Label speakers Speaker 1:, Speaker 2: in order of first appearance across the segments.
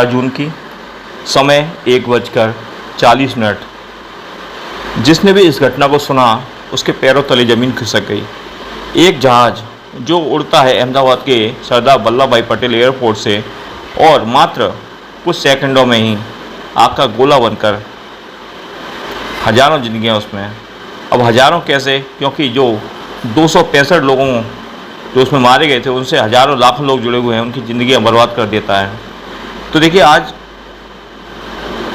Speaker 1: 17 जून की, समय 1:40। जिसने भी इस घटना को सुना उसके पैरों तले ज़मीन खिसक गई। एक जहाज़ जो उड़ता है अहमदाबाद के सरदार वल्लभ भाई पटेल एयरपोर्ट से, और मात्र कुछ सेकंडों में ही आग का गोला बनकर हज़ारों जिंदगियां उसमें। अब हज़ारों कैसे, क्योंकि जो 265 लोगों जो उसमें मारे गए थे उनसे हज़ारों लाखों लोग जुड़े हुए हैं, उनकी ज़िंदगियां बर्बाद कर देता है। तो देखिए, आज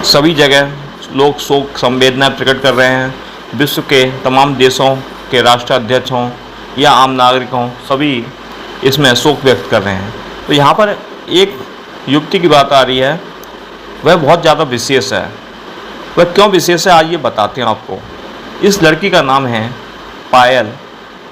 Speaker 1: सभी जगह लोग शोक संवेदना प्रकट कर रहे हैं। विश्व के तमाम देशों के राष्ट्राध्यक्ष हों या आम नागरिक हों, सभी इसमें शोक व्यक्त कर रहे हैं। तो यहाँ पर एक युक्ति की बात आ रही है, वह बहुत ज़्यादा विशेष है। वह क्यों विशेष है, आज ये बताते हैं आपको। इस लड़की का नाम है पायल,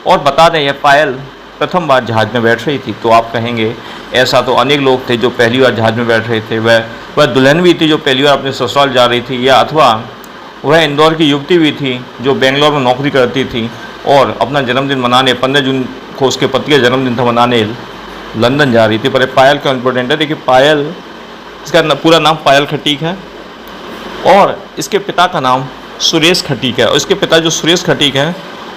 Speaker 1: और बता दें, यह पायल प्रथम बार जहाज़ में बैठ रही थी। तो आप कहेंगे ऐसा तो अनेक लोग थे जो पहली बार जहाज़ में बैठ रहे थे। वह दुल्हन भी थी जो पहली बार अपने ससुराल जा रही थी, या अथवा वह इंदौर की युवती भी थी जो बेंगलोर में नौकरी करती थी और अपना जन्मदिन मनाने 15 जून को उसके पति का जन्मदिन था, मनाने लंदन जा रही थी। पर पायल क्यों इम्पोर्टेंट है, देखिए पायल, इसका पूरा नाम पायल खटीक है और इसके पिता का नाम सुरेश खटीक है। और इसके पिता जो सुरेश खटीक हैं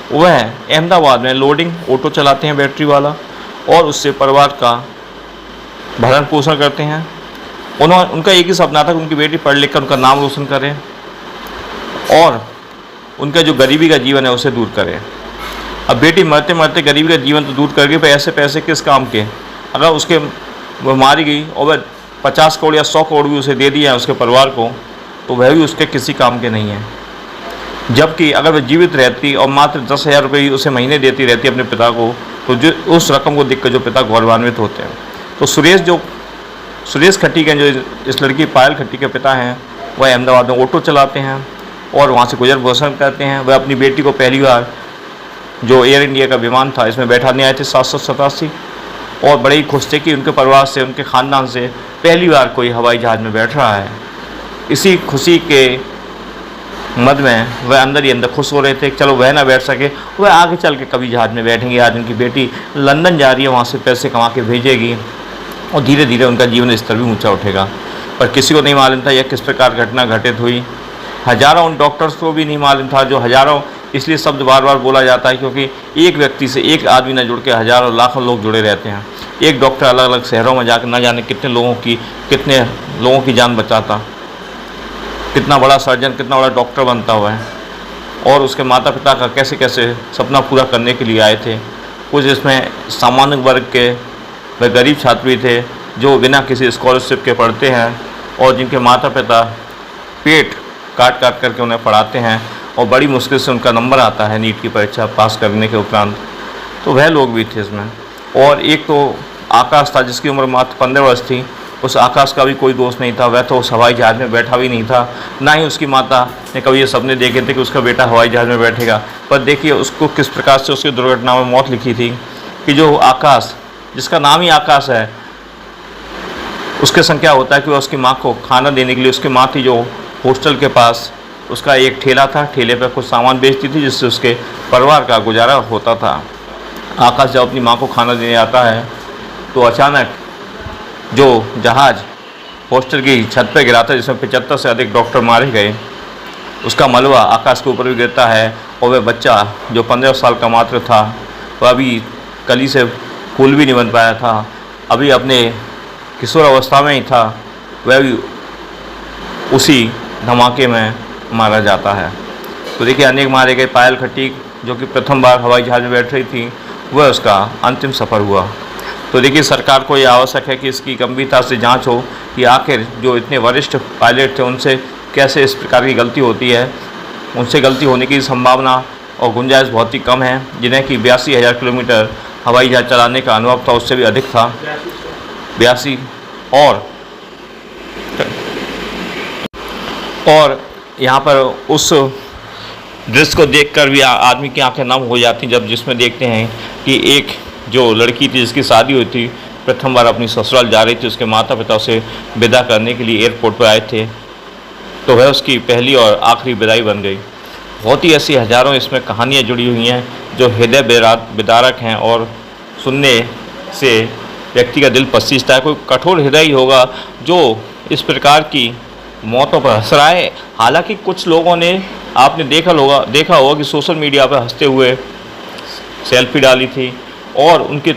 Speaker 1: वह अहमदाबाद में लोडिंग ऑटो चलाते हैं बैटरी वाला, और उससे परिवार का भरण पोषण करते हैं। उनका एक ही सपना था कि उनकी बेटी पढ़ लिख कर उनका नाम रोशन करे और उनका जो गरीबी का जीवन है उसे दूर करे। अब बेटी मरते मरते गरीबी का जीवन तो दूर कर गई, पर ऐसे पैसे किस काम के। अगर उसके वह मारी गई और वह 50 करोड़ या 100 करोड़ भी उसे दे दिया है उसके परिवार को, तो वह भी उसके किसी काम के नहीं है। जबकि अगर वह जीवित रहती और मात्र 10,000 रुपये उसे महीने देती रहती अपने पिता को, तो जो उस रकम को देखकर जो पिता गौरवान्वित होते हैं। तो सुरेश खटीक हैं, जो इस लड़की पायल खटीक के पिता हैं, वह अहमदाबाद में ऑटो चलाते हैं और वहाँ से गुजर बसर करते हैं। वह अपनी बेटी को पहली बार जो एयर इंडिया का विमान था इसमें बैठाने आए थे 787, और बड़े ही खुश थे कि उनके परिवार से, उनके ख़ानदान से पहली बार कोई हवाई जहाज़ में बैठ रहा है। इसी खुशी के मद में वह अंदर ही अंदर खुश हो रहे थे। चलो वह ना बैठ सके, वह आगे चल के कभी जहाज़ में बैठेंगे। आज उनकी बेटी लंदन जा रही है, वहाँ से पैसे कमा के भेजेगी और धीरे धीरे उनका जीवन स्तर भी ऊंचा उठेगा। पर किसी को नहीं मालूम था यह किस प्रकार घटना घटित हुई। हज़ारों उन डॉक्टर्स को भी नहीं मालूम था, जो हज़ारों इसलिए शब्द बार बार बोला जाता है क्योंकि एक व्यक्ति से एक आदमी न जुड़ के हज़ारों लाखों लोग जुड़े रहते हैं। एक डॉक्टर अलग अलग शहरों में जाकर न जाने कितने लोगों की जान बचाता, कितना बड़ा सर्जन, कितना बड़ा डॉक्टर बनता हुआ है। और उसके माता पिता का कैसे कैसे सपना पूरा करने के लिए आए थे। कुछ इसमें सामान्य वर्ग के व गरीब छात्र भी थे जो बिना किसी स्कॉलरशिप के पढ़ते हैं और जिनके माता पिता पेट काट काट करके उन्हें पढ़ाते हैं और बड़ी मुश्किल से उनका नंबर आता है नीट की परीक्षा पास करने के उपरांत। तो वह लोग भी थे इसमें। और एक तो आकाश था जिसकी उम्र मात्र 15 वर्ष थी। उस आकाश का भी कोई दोष नहीं था, वह तो उस हवाई जहाज़ में बैठा भी नहीं था। ना ही उसकी माता ने कभी ये सपने देखे थे कि उसका बेटा हवाई जहाज़ में बैठेगा। पर देखिए उसको किस प्रकार से उसकी दुर्घटना में मौत लिखी थी कि जो आकाश, जिसका नाम ही आकाश है, उसके संग क्या होता है कि वह उसकी माँ को खाना देने के लिए, उसकी माँ थी जो हॉस्टल के पास उसका एक ठेला था, ठेले पर कुछ सामान बेचती थी जिससे उसके परिवार का गुजारा होता था। आकाश जब अपनी माँ को खाना देने आता है तो अचानक जो जहाज़ हॉस्टल की छत पर गिरा था जिसमें 75 से अधिक डॉक्टर मारे गए, उसका मलबा आकाश के ऊपर भी गिरता है। और वह बच्चा जो 15 साल का मात्र था, वह अभी कली से फूल भी नहीं बन पाया था, अभी अपने किशोर अवस्था में ही था, वह भी उसी धमाके में मारा जाता है। तो देखिए अनेक मारे गए। पायल खटीक जो कि प्रथम बार हवाई जहाज़ में बैठ रही थी, वह उसका अंतिम सफ़र हुआ। तो देखिए सरकार को ये आवश्यक है कि इसकी गंभीरता से जांच हो कि आखिर जो इतने वरिष्ठ पायलट थे उनसे कैसे इस प्रकार की गलती होती है। उनसे गलती होने की संभावना और गुंजाइश बहुत ही कम है। जिन्हें कि 82,000 किलोमीटर हवाई जहाज़ चलाने का अनुभव था, उससे भी अधिक था, 82। और यहाँ पर उस दृश्य को देखकर भी आदमी की आंखें नम हो जाती जब जिसमें देखते हैं कि एक जो लड़की थी जिसकी शादी हुई थी, प्रथम बार अपनी ससुराल जा रही थी, उसके माता पिता उसे विदा करने के लिए एयरपोर्ट पर आए थे, तो वह उसकी पहली और आखिरी विदाई बन गई। बहुत ही ऐसी हज़ारों इसमें कहानियाँ जुड़ी हुई हैं जो हृदय विदारक हैं और सुनने से व्यक्ति का दिल पसीजता है। कोई कठोर हृदय ही होगा जो इस प्रकार की मौतों पर हंस रहा है। हालांकि कुछ लोगों ने, आपने देखा होगा कि सोशल मीडिया पर हंसते हुए सेल्फी डाली थी और उनकी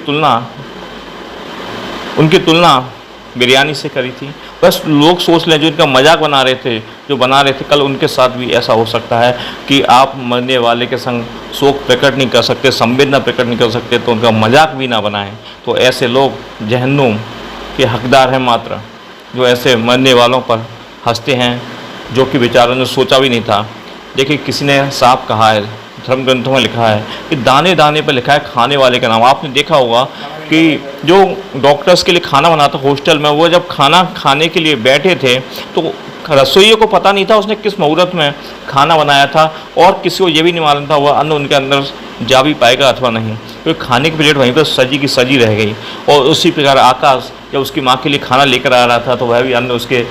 Speaker 1: तुलना बिरयानी से करी थी। बस लोग सोच लें, जो इनका मजाक बना रहे थे, कल उनके साथ भी ऐसा हो सकता है कि आप मरने वाले के संग शोक प्रकट नहीं कर सकते, संवेदना प्रकट नहीं कर सकते, तो उनका मजाक भी ना बनाएं। तो ऐसे लोग जहन्नुम के हकदार हैं मात्र, जो ऐसे मरने वालों पर हंसते हैं, जो कि बेचारों ने सोचा भी नहीं था। देखिए, किसी ने साफ कहा है, धर्म ग्रंथों में लिखा है कि दाने दाने पर लिखा है खाने वाले का नाम। आपने देखा होगा कि जो डॉक्टर्स के लिए खाना बनाता हॉस्टल में, वो जब खाना खाने के लिए बैठे थे तो रसोइये को पता नहीं था उसने किस मुहूर्त में खाना बनाया था, और किसी को ये भी नहीं मालूम था वह अन्न उनके अंदर जा भी पाएगा अथवा नहीं, क्योंकि खाने की प्लेट वहीं पर सजी की सजी रह गई। और उसी प्रकार आकाश जब उसकी माँ के लिए खाना लेकर आ रहा था तो वह भी अन्न उसके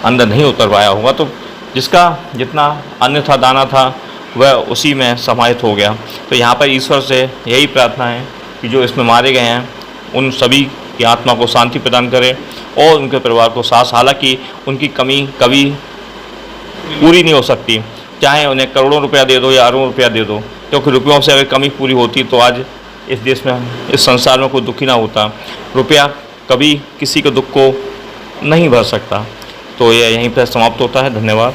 Speaker 1: अंदर नहीं उतर पाया होगा। तो जिसका जितना अन्न था, दाना था, वह उसी में समाहित हो गया। तो यहाँ पर ईश्वर से यही प्रार्थना है कि जो इसमें मारे गए हैं उन सभी की आत्मा को शांति प्रदान करे और उनके परिवार को साथ। हालांकि उनकी कमी कभी पूरी नहीं हो सकती, चाहे उन्हें करोड़ों रुपया दे दो या अरबों रुपया दे दो, क्योंकि रुपयों से अगर कमी पूरी होती तो आज इस देश में, इस संसार में कोई दुखी ना होता। रुपया कभी किसी के दुख को नहीं भर सकता। तो यह यहीं पर समाप्त होता है। धन्यवाद।